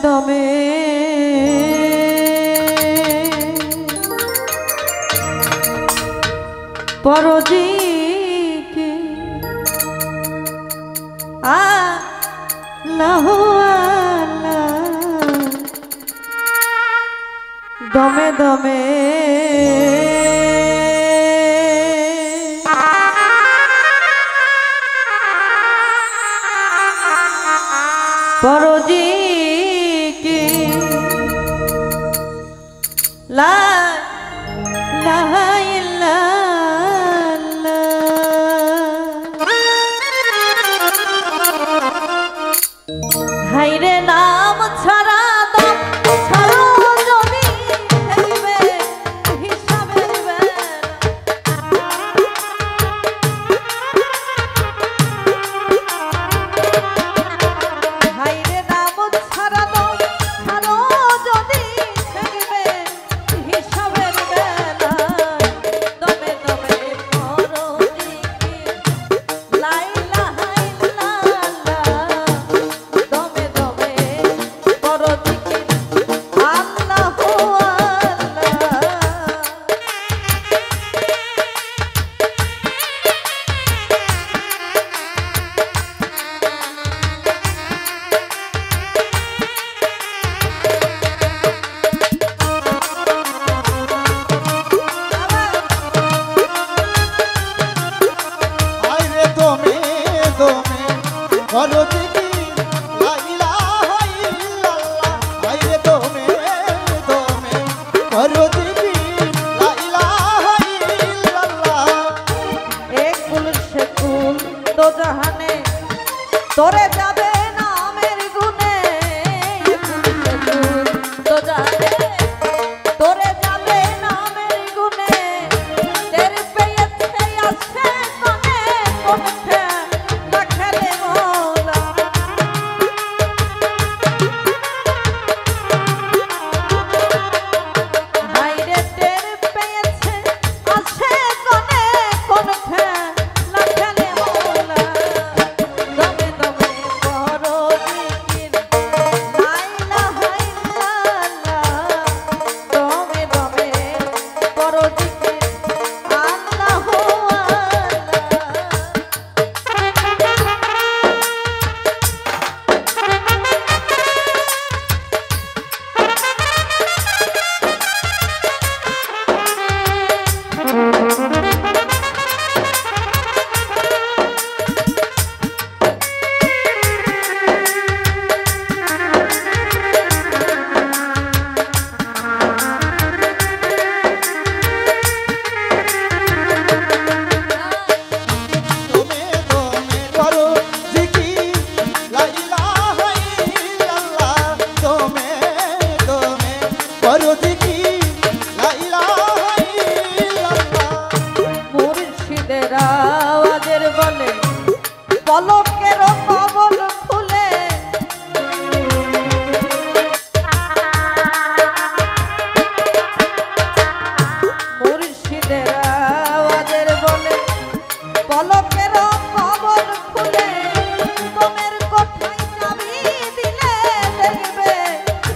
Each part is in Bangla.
দমে পরদিকে আল্লাহ আল্লাহ দমে দমে পরদিকে লা ইলাহা ইল্লাল্লাহ হায়রে নাম ছাড়া দম ছাড়া যদি হেরিবে হিসাবের বেলা হায়রে নাম ছাড়া দম ছাড়া যদি হেরিবে হিসাবের বেলা দমে দমে পরদিকে লা ইলাহা ইল্লাল্লাহ দমে দমে পরদিকে আল্লাহ আইরে দমে দমে পরদিকে লা ইলাহা ইল্লাল্লাহ আইরে দমে দমে পরদিকে লা ইলাহা ইল্লাল্লাহ এক কুল সে কুল দো জাহানে তোরে যাবে নামের গুণে এক কুল সে কুল দো জাহানে তোরে যাবে নামের গুণে তের পেয়েছে আছে কোনে কোনে না খেলে মোলা হায়রে তের পেয়েছে আছে কোনে কোনে না খেলে মোলা দমে দমে পরদিকে লা ইলাহা ইল্লাল্লাহ দমে দমে পরদিকে আল্লাহ দমে দমে পরদিকে লা ইলাহা ইল্লাল্লাহ দমে দমে পরদিকে লা ইলাহা ইল্লাল্লাহ মুর্শিদের আওয়াজের বলে পলকের কবল খুলে মুর্শিদের আওয়াজের বলে পলকের কবল খুলে তোমের কোঠায় চাবি দিলে দেখবে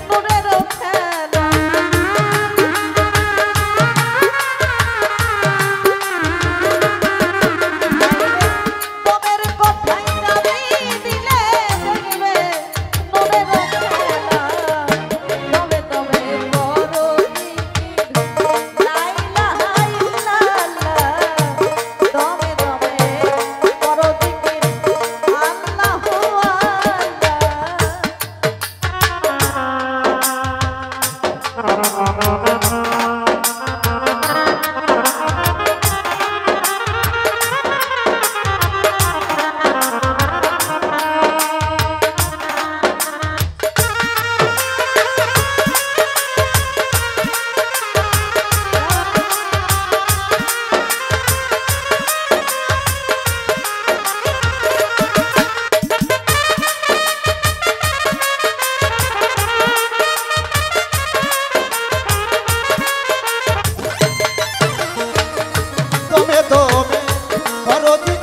নূরের খেলা তোমের কোঠায় চাবি দিলে দেখবে নূরের খেলা দমে দমে পরদিকে লা ইলাহা ইল্লাল্লাহ দমে দমে পরদিকে আল্লাহ দমে দমে পরদিকে